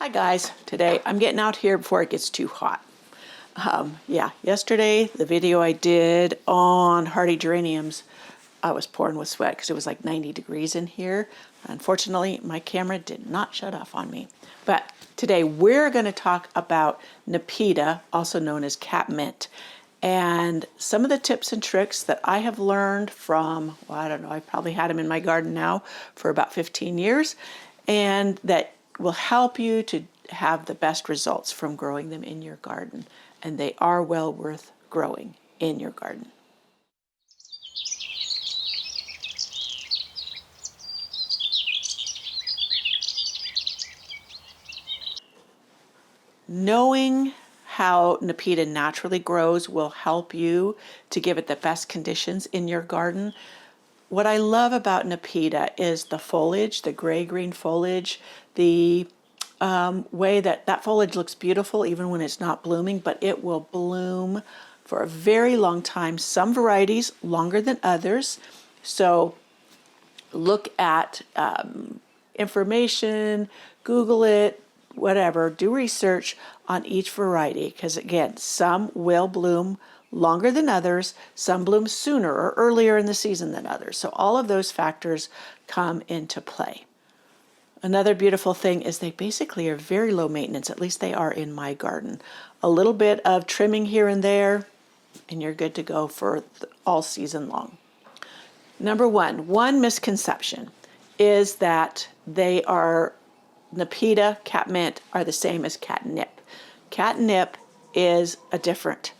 Hi guys, today I'm getting out here before it gets too hot. Yesterday the video I did on hardy geraniums, I was pouring with sweat because it was like 90 degrees in here. Unfortunately, my camera did not shut off on me. But today we're going to talk about Nepeta, also known as catmint, and some of the tips and tricks that I have learned from, well, I don't know, I've probably had them in my garden now for about 15 years, and that will help you to have the best results from growing them in your garden. And they are well worth growing in your garden. Knowing how Nepeta naturally grows will help you to give it the best conditions in your garden. What I love about Nepeta is the foliage, the gray-green foliage, the way that foliage looks beautiful even when it's not blooming, but it will bloom for a very long time. Some varieties longer than others. So look at information, Google it, whatever, do research on each variety, because again, some will bloom longer than others, some bloom sooner or earlier in the season than others. So all of those factors come into play. Another beautiful thing is they basically are very low maintenance, at least they are in my garden. A little bit of trimming here and there, and you're good to go for all season long. Number one misconception is that Nepeta, catmint are the same as catnip. Catnip is a different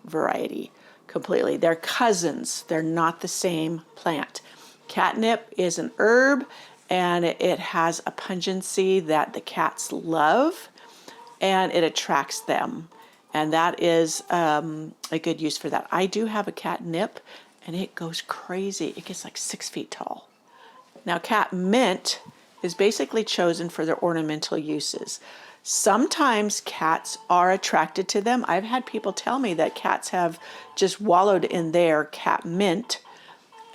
variety completely. They're cousins. They're not the same plant. Catnip is an herb, and it has a pungency that the cats love, and it attracts them. And that is a good use for that. I do have a catnip, and it goes crazy. It gets like 6 feet tall. Now, catmint is basically chosen for their ornamental uses. Sometimes cats are attracted to them. I've had people tell me that cats have just wallowed in their catmint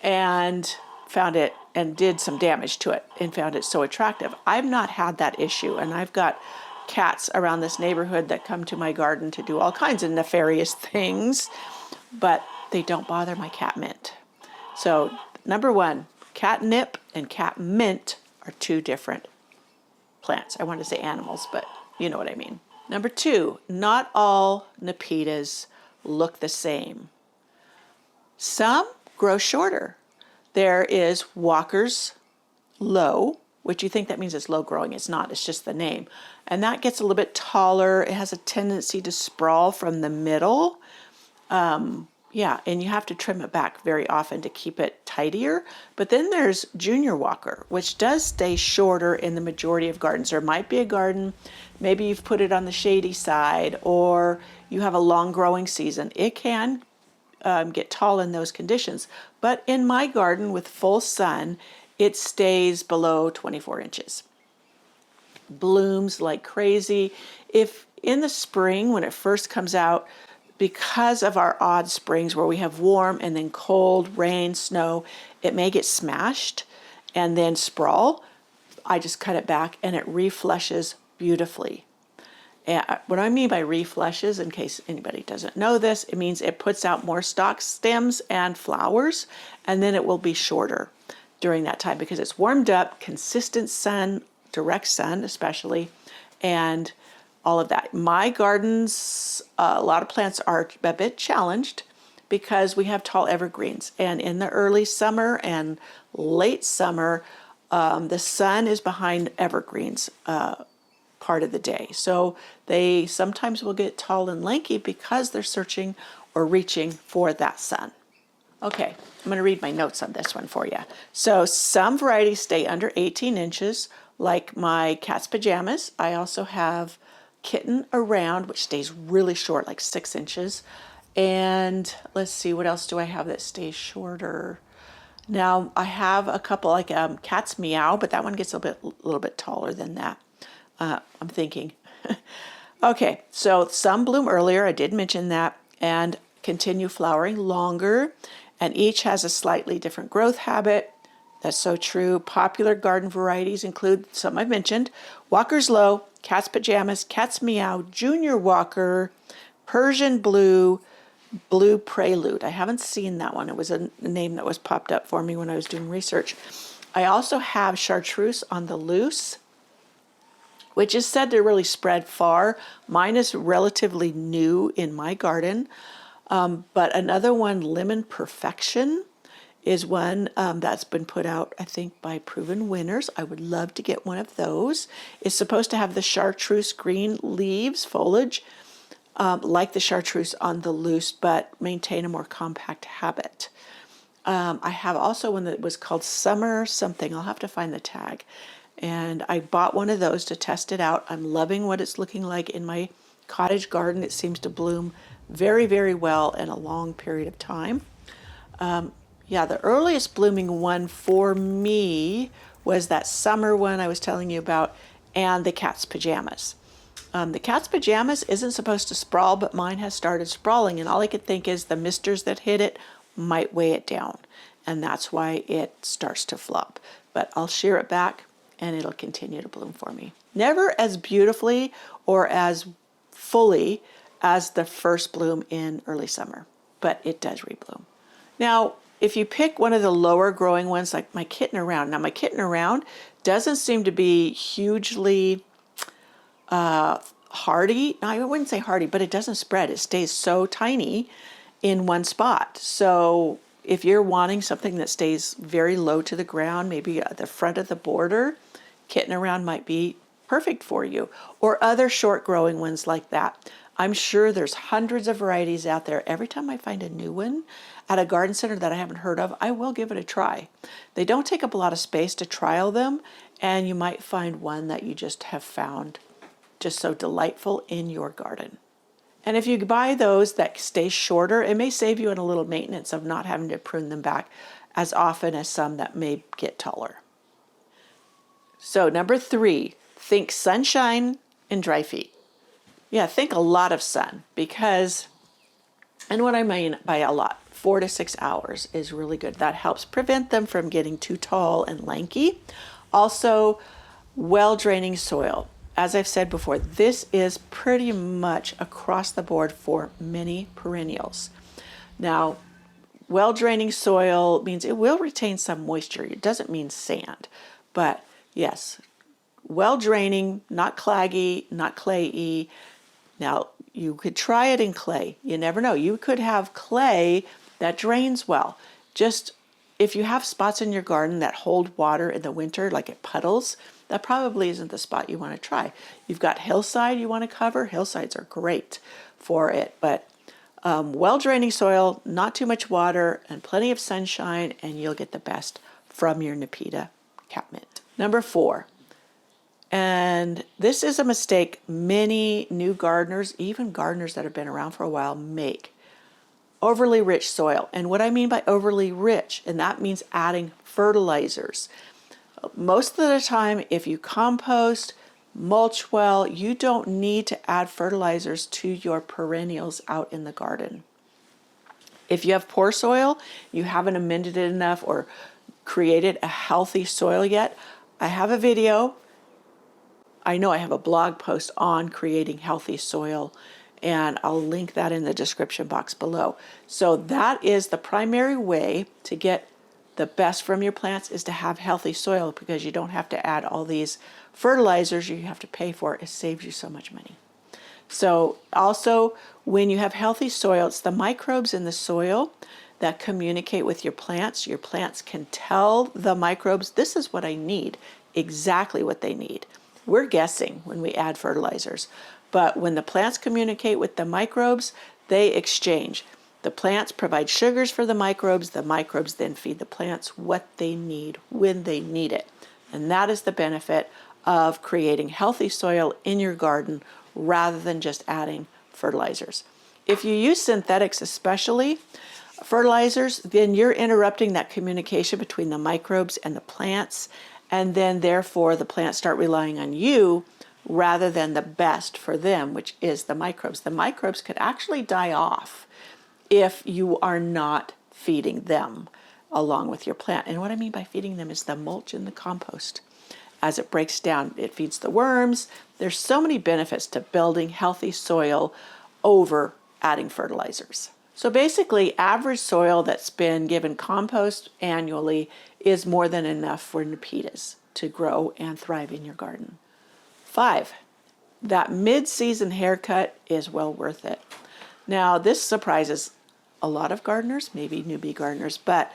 and found it and did some damage to it and found it so attractive. I've not had that issue, and I've got cats around this neighborhood that come to my garden to do all kinds of nefarious things, but they don't bother my catmint. So number one, catnip and catmint are two different plants. I wanted to say animals, but you know what I mean. Number two, not all Nepetas look the same. Some grow shorter. There is Walker's low, which you think that means it's low growing. It's not, it's just the name. And that gets a little bit taller. It has a tendency to sprawl from the middle. And you have to trim it back very often to keep it tidier. But then there's Junior Walker, which does stay shorter in the majority of gardens. There might be a garden, maybe you've put it on the shady side, or you have a long growing season. It can get tall in those conditions. But in my garden with full sun, it stays below 24 inches. Blooms like crazy. If in the spring, when it first comes out, because of our odd springs where we have warm and then cold, rain, snow, it may get smashed and then sprawl. I just cut it back and it reflushes beautifully. And what I mean by reflushes, in case anybody doesn't know this, it means it puts out more stalk stems and flowers, and then it will be shorter during that time because it's warmed up, consistent sun, direct sun especially, and all of that. My gardens, a lot of plants are a bit challenged because we have tall evergreens. And in the early summer and late summer, the sun is behind evergreens part of the day. So they sometimes will get tall and lanky because they're searching or reaching for that sun. Okay, I'm going to read my notes on this one for you. So some varieties stay under 18 inches, like my cat's pajamas. I also have kitten around, which stays really short, like 6 inches. And let's see, what else do I have that stays shorter? Now I have a couple like cat's meow, but that one gets a little bit taller than that. I'm thinking. Okay, so some bloom earlier, I did mention that, and continue flowering longer, and each has a slightly different growth habit. That's so true. Popular garden varieties include some I've mentioned: Walker's Low, Cat's Pajamas, Cat's Meow, Junior Walker, Persian Blue, Blue Prelude. I haven't seen that one. It was a name that was popped up for me when I was doing research. I also have Chartreuse on the Loose, which is said to really spread far. Mine is relatively new in my garden. But another one, Lemon Perfection, is one that's been put out, I think, by proven winners. I would love to get one of those. It's supposed to have the chartreuse green leaves, foliage, like the chartreuse on the Loose, but maintain a more compact habit. I have also one that was called Summer something. I'll have to find the tag. And I bought one of those to test it out. I'm loving what it's looking like in my cottage garden. It seems to bloom very, very well in a long period of time. Yeah, the earliest blooming one for me was that summer one I was telling you about, and the Cat's Pajamas. The Cat's Pajamas isn't supposed to sprawl, but mine has started sprawling, and all I could think is the misters that hit it might weigh it down, and that's why it starts to flop. But I'll shear it back, and it'll continue to bloom for me. Never as beautifully or as fully as the first bloom in early summer, but it does rebloom. Now, if you pick one of the lower growing ones, like my Kitten Around. Now, my Kitten Around doesn't seem to be hugely hardy. No, I wouldn't say hardy, but it doesn't spread. It stays so tiny in one spot. So if you're wanting something that stays very low to the ground, maybe at the front of the border, Kitten Around might be perfect for you. Or other short growing ones like that. I'm sure there's hundreds of varieties out there. Every time I find a new one at a garden center that I haven't heard of, I will give it a try. They don't take up a lot of space to trial them, and you might find one that you just have found just so delightful in your garden. And if you buy those that stay shorter, it may save you in a little maintenance of not having to prune them back as often as some that may get taller. So number 3, think sunshine and dry feet. Yeah, think a lot of sun, because, and what I mean by a lot, 4 to 6 hours is really good. That helps prevent them from getting too tall and lanky. Also, well-draining soil. As I've said before, this is pretty much across the board for many perennials. Now, well-draining soil means it will retain some moisture. It doesn't mean sand, but yes, well-draining, not claggy, not clayey. Now, you could try it in clay. You never know. You could have clay that drains well. Just if you have spots in your garden that hold water in the winter, like it puddles, that probably isn't the spot you want to try. You've got hillside you want to cover. Hillsides are great for it, but well-draining soil, not too much water, and plenty of sunshine, and you'll get the best from your Nepeta catmint. Number 4. And this is a mistake many new gardeners, even gardeners that have been around for a while, make. Overly rich soil. And what I mean by overly rich, and that means adding fertilizers. Most of the time, if you compost, mulch well, you don't need to add fertilizers to your perennials out in the garden. If you have poor soil, you haven't amended it enough or created a healthy soil yet, I have a video. I know I have a blog post on creating healthy soil, and I'll link that in the description box below. So that is the primary way to get the best from your plants, is to have healthy soil, because you don't have to add all these fertilizers you have to pay for. It saves you so much money. So also, when you have healthy soil, it's the microbes in the soil that communicate with your plants. Your plants can tell the microbes, this is what I need, exactly what they need. We're guessing when we add fertilizers, but when the plants communicate with the microbes, they exchange. The plants provide sugars for the microbes then feed the plants what they need when they need it. And that is the benefit of creating healthy soil in your garden rather than just adding fertilizers. If you use synthetics, especially fertilizers, then you're interrupting that communication between the microbes and the plants, and then therefore the plants start relying on you rather than the best for them, which is the microbes. The microbes could actually die off if you are not feeding them. along with your plant. And what I mean by feeding them is the mulch and the compost. As it breaks down, it feeds the worms. There's so many benefits to building healthy soil over adding fertilizers. So basically, average soil that's been given compost annually is more than enough for Nepetas to grow and thrive in your garden. 5, that mid-season haircut is well worth it. Now, this surprises a lot of gardeners, maybe newbie gardeners, but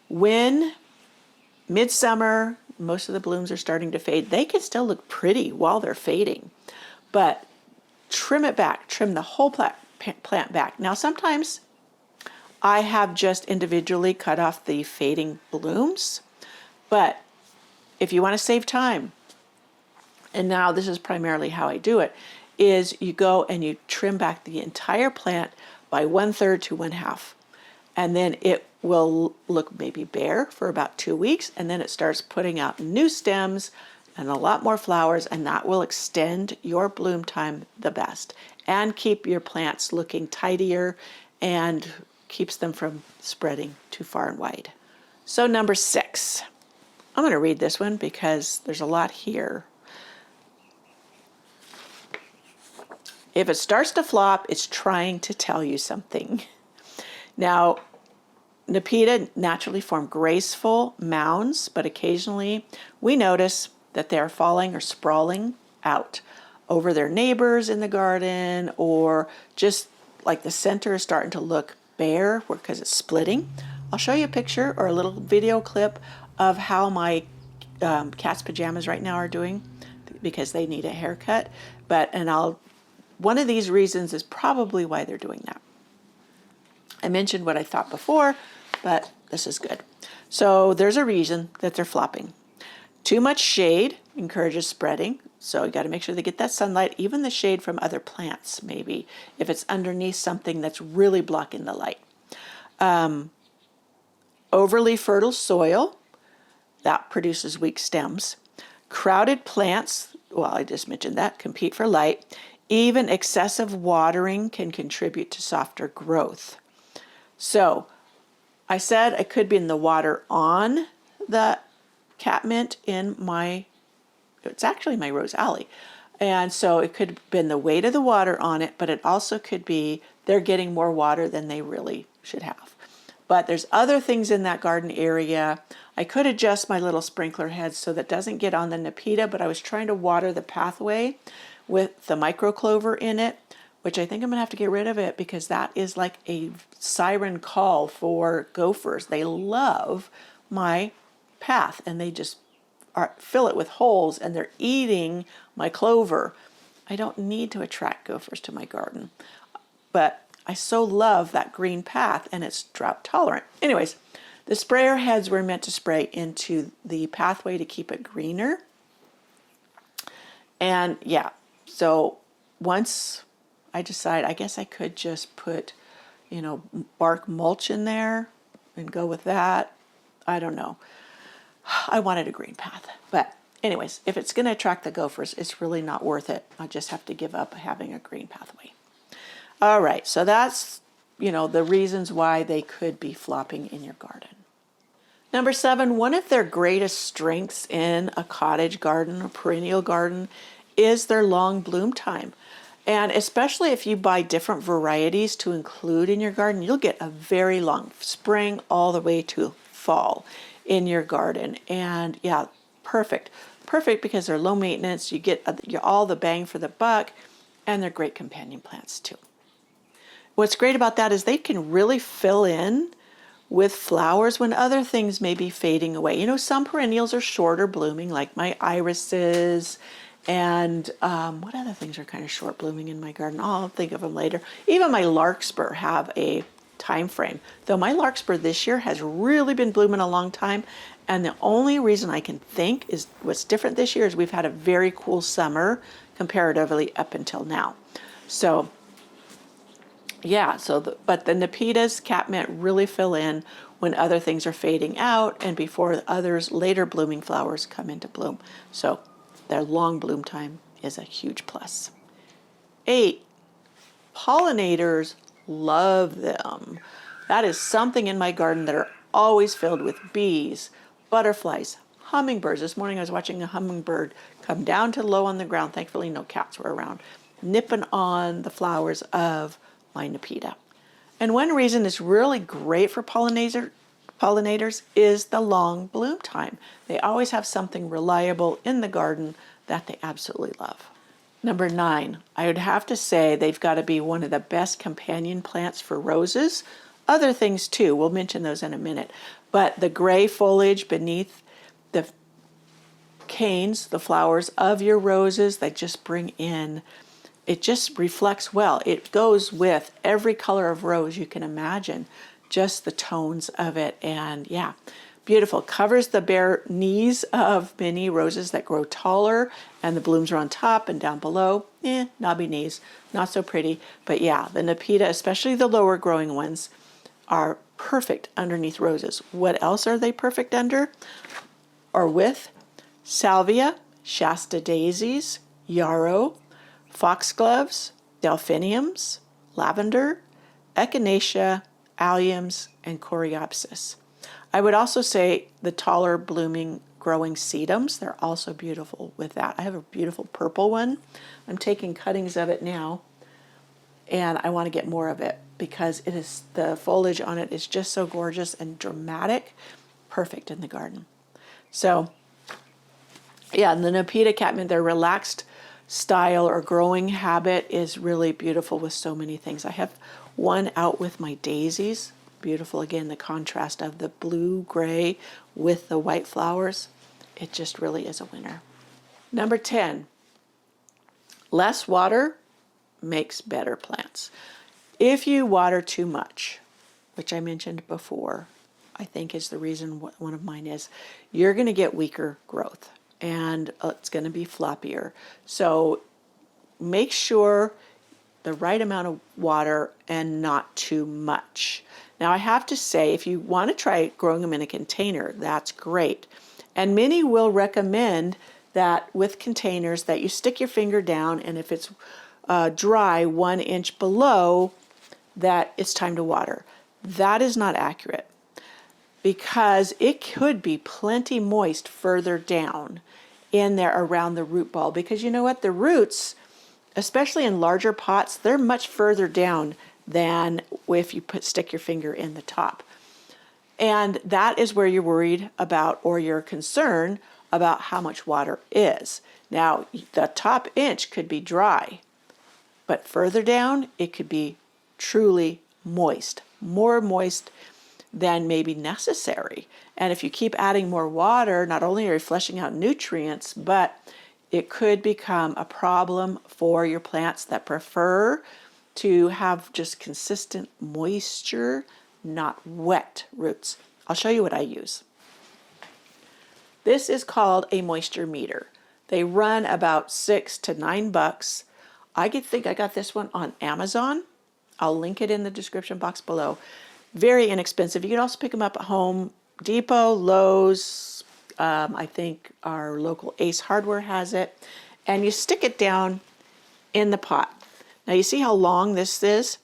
when midsummer, most of the blooms are starting to fade, they can still look pretty while they're fading. But trim it back, trim the whole plant back. Now, sometimes I have just individually cut off the fading blooms, but if you want to save time, and now this is primarily how I do it, is you go and you trim back the entire plant by 1/3 to 1/2. And then it will look maybe bare for about 2 weeks, and then it starts putting out new stems and a lot more flowers, and that will extend your bloom time the best and keep your plants looking tidier and keeps them from spreading too far and wide. So number 6, I'm going to read this one because there's a lot here. If it starts to flop, it's trying to tell you something. Now, Nepeta naturally form graceful mounds, but occasionally we notice that they're falling or sprawling out over their neighbors in the garden, or just like the center is starting to look bare because it's splitting. I'll show you a picture or a little video clip of how my cat's pajamas right now are doing because they need a haircut. One of these reasons is probably why they're doing that. I mentioned what I thought before, but this is good. So there's a reason that they're flopping. Too much shade encourages spreading, so you got to make sure they get that sunlight, even the shade from other plants, maybe, if it's underneath something that's really blocking the light. Overly fertile soil, that produces weak stems. Crowded plants, well, I just mentioned that, compete for light. Even excessive watering can contribute to softer growth. So I said I could be in the water on the catmint it's actually my rose alley. And so it could have been the weight of the water on it, but it also could be they're getting more water than they really should have. But there's other things in that garden area. I could adjust my little sprinkler head so that doesn't get on the Nepeta, but I was trying to water the pathway with the micro clover in it, which I think I'm gonna have to get rid of it because that is like a siren call for gophers. They love my path and they just fill it with holes and they're eating my clover. I don't need to attract gophers to my garden, but I so love that green path and it's drought tolerant. Anyways, the sprayer heads were meant to spray into the pathway to keep it greener. And yeah, so once I decide, I guess I could just put, bark mulch in there and go with that. I don't know. I wanted a green path. But anyways, if it's going to attract the gophers, it's really not worth it. I just have to give up having a green pathway. All right, so that's, the reasons why they could be flopping in your garden. Number 7, one of their greatest strengths in a cottage garden, a perennial garden, is their long bloom time. And especially if you buy different varieties to include in your garden, you'll get a very long spring all the way to fall in your garden. And yeah, perfect. Perfect because they're low maintenance. You get all the bang for the buck, and they're great companion plants too. What's great about that is they can really fill in with flowers when other things may be fading away. Some perennials are shorter blooming, like my irises, and what other things are kind of short blooming in my garden? I'll think of them later. Even my larkspur have a time frame, though my larkspur this year has really been blooming a long time, and the only reason I can think is what's different this year is we've had a very cool summer comparatively up until now. So yeah, but the Nepetas, catmint really fill in when other things are fading out and before others later blooming flowers come into bloom. So their long bloom time is a huge plus. 8, pollinators love them. That is something in my garden that are always filled with bees, butterflies, hummingbirds. This morning I was watching a hummingbird come down to low on the ground. Thankfully no cats were around, nipping on the flowers of my Nepeta. And one reason it's really great for pollinators is the long bloom time. They always have something reliable in the garden that they absolutely love. Number 9, I would have to say they've got to be one of the best companion plants for roses. Other things too, we'll mention those in a minute. But the gray foliage beneath the canes, the flowers of your roses, they just bring in, it just reflects well. It goes with every color of rose you can imagine, just the tones of it. And yeah, beautiful. Covers the bare knees of many roses that grow taller, and the blooms are on top and down below. Knobby knees, not so pretty. But yeah, the Nepeta, especially the lower growing ones, are perfect underneath roses. What else are they perfect under or with? Salvia, Shasta daisies, yarrow, foxgloves, delphiniums, lavender, echinacea, alliums, and coreopsis. I would also say the taller blooming growing sedums, they're also beautiful with that. I have a beautiful purple one. I'm taking cuttings of it now, and I want to get more of it because it is, the foliage on it is just so gorgeous and dramatic, perfect in the garden. So yeah, and the Nepeta catmint, their relaxed style or growing habit is really beautiful with so many things. I have one out with my daisies. Beautiful, again, the contrast of the blue-gray with the white flowers. It just really is a winner. Number 10, less water makes better plants. If you water too much, which I mentioned before, I think is the reason one of mine is, you're going to get weaker growth and it's going to be floppier. So make sure the right amount of water and not too much. Now I have to say, if you want to try growing them in a container, that's great. And many will recommend that with containers that you stick your finger down, and if it's dry 1 inch below, that it's time to water. That is not accurate, because it could be plenty moist further down in there around the root ball. Because you know what, the roots, especially in larger pots, they're much further down than if you stick your finger in the top. And that is where you're worried about, or you're concerned about how much water is. Now, the top inch could be dry, but further down, it could be truly moist, more moist than maybe necessary. And if you keep adding more water, not only are you flushing out nutrients, but it could become a problem for your plants that prefer to have just consistent moisture, not wet roots. I'll show you what I use. This is called a moisture meter. They run about $6 to $9. I think I got this one on Amazon. I'll link it in the description box below. Very inexpensive. You can also pick them up at Home Depot, Lowe's. I think our local Ace Hardware has it. And you stick it down in the pot. Now you see how long this is?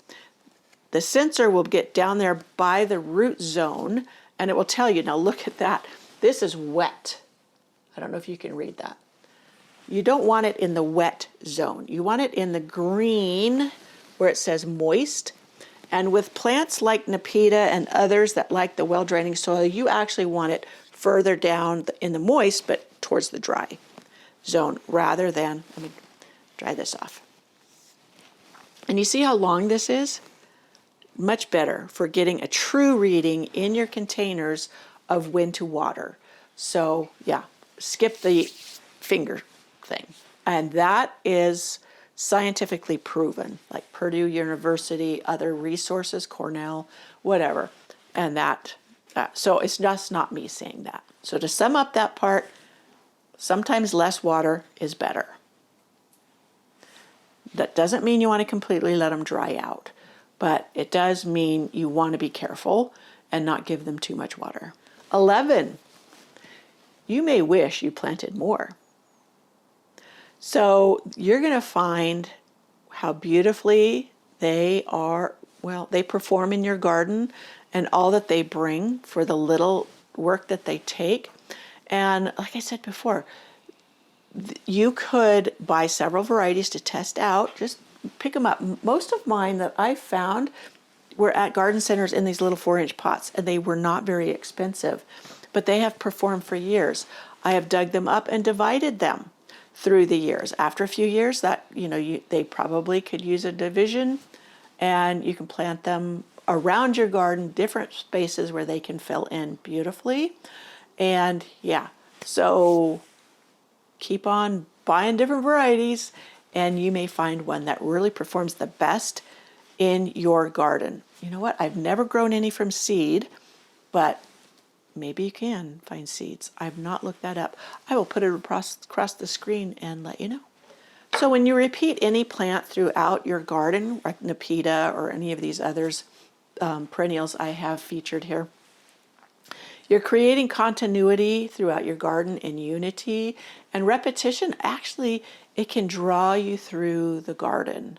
The sensor will get down there by the root zone, and it will tell you, now look at that. This is wet. I don't know if you can read that. You don't want it in the wet zone. You want it in the green where it says moist. And with plants like Nepeta and others that like the well-draining soil, you actually want it further down in the moist, but towards the dry zone, rather than, let me dry this off. And you see how long this is? Much better for getting a true reading in your containers of when to water. So yeah, skip the finger thing. And that is scientifically proven, like Purdue University, other resources, Cornell, whatever. And so it's just not me saying that. So to sum up that part, sometimes less water is better. That doesn't mean you want to completely let them dry out, but it does mean you want to be careful and not give them too much water. 11, you may wish you planted more. So you're going to find how beautifully they are well, they perform in your garden and all that they bring for the little work that they take. And like I said before, you could buy several varieties to test out. Just pick them up. Most of mine that I found were at garden centers in these little 4-inch pots, and they were not very expensive, but they have performed for years. I have dug them up and divided them through the years. After a few years, that they probably could use a division, and you can plant them around your garden, different spaces where they can fill in beautifully. And yeah, so keep on buying different varieties, and you may find one that really performs the best in your garden. You know what? I've never grown any from seed, but maybe you can find seeds. I've not looked that up. I will put it across the screen and let you know. So when you repeat any plant throughout your garden, like Nepeta or any of these others, perennials I have featured here, you're creating continuity throughout your garden and unity, and repetition, actually, it can draw you through the garden.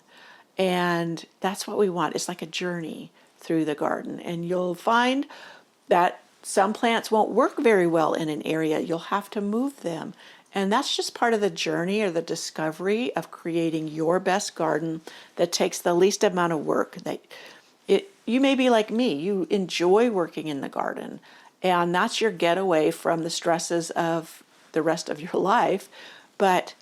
And that's what we want. It's like a journey through the garden. And you'll find that some plants won't work very well in an area. You'll have to move them. And that's just part of the journey or the discovery of creating your best garden that takes the least amount of work. You may be like me. You enjoy working in the garden. And that's your getaway from the stresses of the rest of your life. But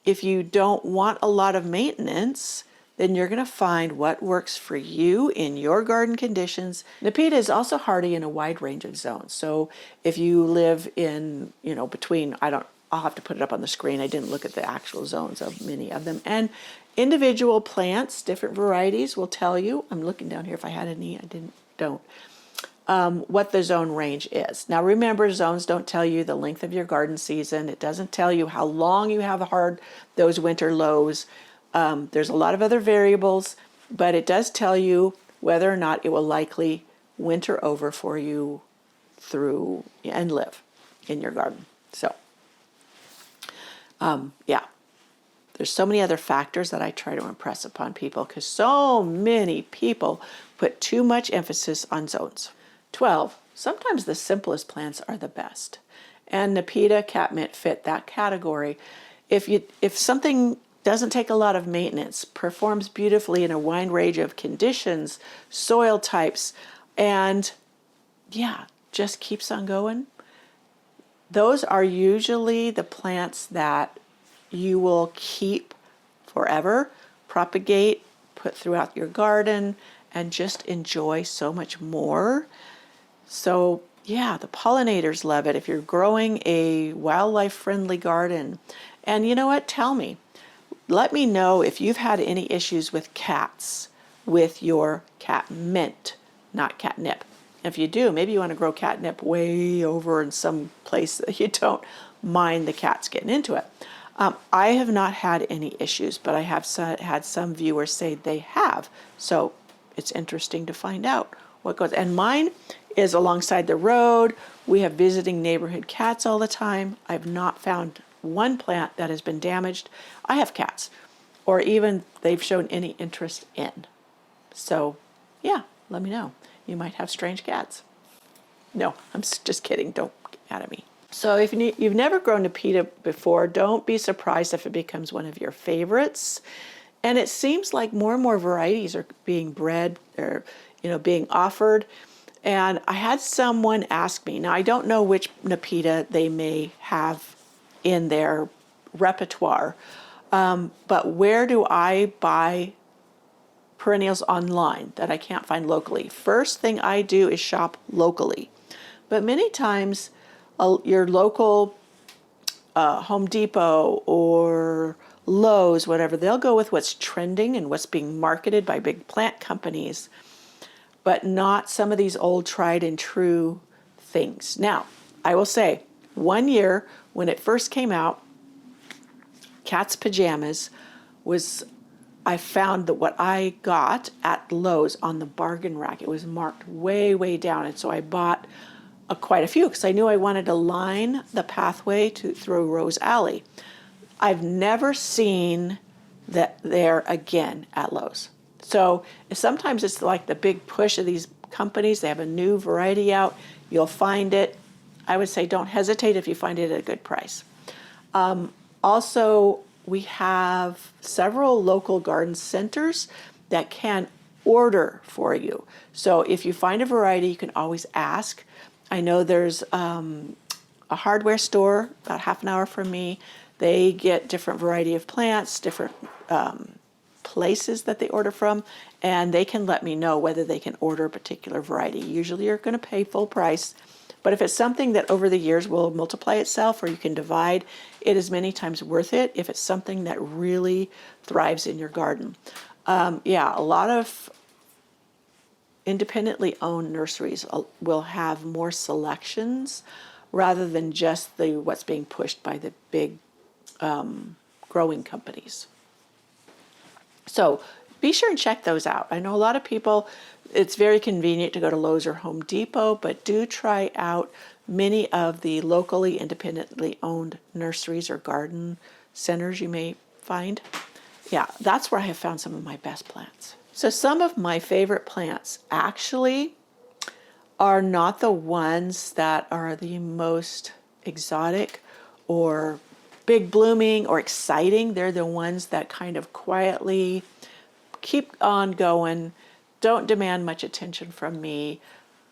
if you don't want a lot of maintenance, then you're going to find what works for you in your garden conditions. Nepeta is also hardy in a wide range of zones. So if you live in, between, I'll have to put it up on the screen. I didn't look at the actual zones of many of them. And individual plants, different varieties will tell you. I'm looking down here if I had any. I don't. What the zone range is. Now remember, zones don't tell you the length of your garden season. It doesn't tell you how long you have those winter lows. There's a lot of other variables, but it does tell you whether or not it will likely winter over for you through and live in your garden. So, yeah. There's so many other factors that I try to impress upon people because so many people put too much emphasis on zones. 12. Sometimes the simplest plants are the best. And Nepeta, catmint fit that category. If something doesn't take a lot of maintenance, performs beautifully in a wide range of conditions, soil types, and just keeps on going, those are usually the plants that you will keep forever, propagate, put throughout your garden, and just enjoy so much more. So the pollinators love it if you're growing a wildlife-friendly garden. And you know what? Let me know if you've had any issues with cats with your catmint, not catnip. If you do, maybe you want to grow catnip way over in some place that you don't mind the cats getting into it. I have not had any issues, but I have had some viewers say they have. So it's interesting to find out what goes. And mine is alongside the road. We have visiting neighborhood cats all the time. I've not found one plant that has been damaged. I have cats, or even they've shown any interest in. So let me know. You might have strange cats. No, I'm just kidding. Don't get mad at me. So if you've never grown Nepeta before, don't be surprised if it becomes one of your favorites. And it seems like more and more varieties are being bred or being offered. And I had someone ask me, now I don't know which Nepeta they may have in their repertoire, but where do I buy perennials online that I can't find locally? First thing I do is shop locally. But many times your local Home Depot or Lowe's, whatever, they'll go with what's trending and what's being marketed by big plant companies, but not some of these old tried and true things. Now, I will say, one year when it first came out, Cat's Pajamas I found that what I got at Lowe's on the bargain rack, it was marked way, way down. And so I bought quite a few because I knew I wanted to line the pathway through Rose Alley. I've never seen that there again at Lowe's. So sometimes it's like the big push of these companies. They have a new variety out. You'll find it. I would say don't hesitate if you find it at a good price. Also, we have several local garden centers that can order for you. So if you find a variety, you can always ask. I know there's a hardware store about half an hour from me. They get different variety of plants, different places that they order from, and they can let me know whether they can order a particular variety. Usually you're going to pay full price, but if it's something that over the years will multiply itself or you can divide, it is many times worth it if it's something that really thrives in your garden. Yeah, a lot of independently owned nurseries will have more selections rather than just what's being pushed by the big growing companies. So be sure and check those out. I know a lot of people, it's very convenient to go to Lowe's or Home Depot, but do try out many of the locally independently owned nurseries or garden centers you may find. Yeah, that's where I have found some of my best plants. So some of my favorite plants actually are not the ones that are the most exotic or big blooming or exciting. They're the ones that kind of quietly keep on going, don't demand much attention from me,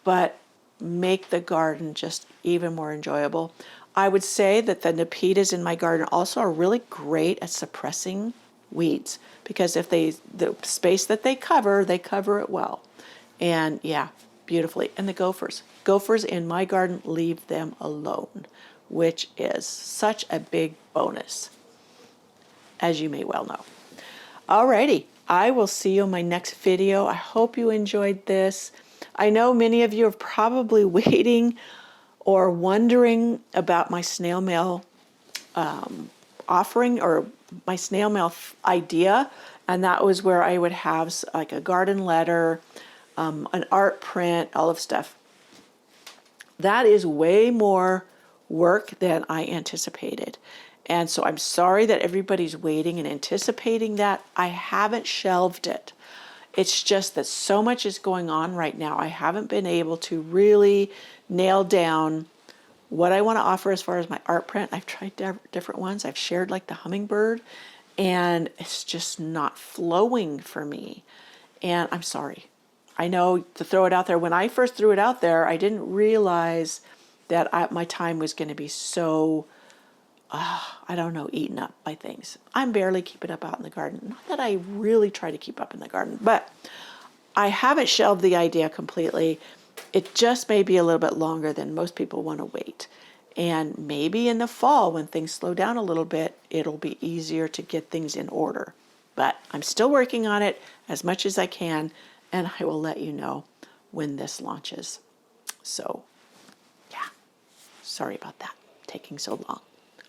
but make the garden just even more enjoyable. I would say that the Nepetas in my garden also are really great at suppressing weeds, because if the space that they cover it well. And yeah, beautifully. And the gophers in my garden, leave them alone, which is such a big bonus, as you may well know. Alrighty, I will see you in my next video. I hope you enjoyed this. I know many of you are probably waiting or wondering about my snail mail offering, or my snail mail idea, and that was where I would have like a garden letter, an art print, all of stuff. That is way more work than I anticipated. And so I'm sorry that everybody's waiting and anticipating that. I haven't shelved it. It's just that so much is going on right now. I haven't been able to really nail down what I want to offer as far as my art print. I've tried different ones. I've shared like the hummingbird, and it's just not flowing for me. And I'm sorry. I know to throw it out there. When I first threw it out there, I didn't realize that my time was going to be so, I don't know, eaten up by things. I'm barely keeping up out in the garden. Not that I really try to keep up in the garden, but I haven't shelved the idea completely. It just may be a little bit longer than most people want to wait. And maybe in the fall, when things slow down a little bit, it'll be easier to get things in order. But I'm still working on it as much as I can, and I will let you know when this launches. So, yeah, sorry about that, taking so long.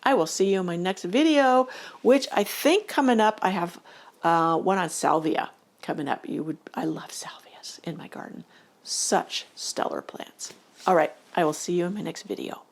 I will see you in my next video, which I think coming up, I have one on salvia coming up. I love salvias in my garden. Such stellar plants. All right, I will see you in my next video.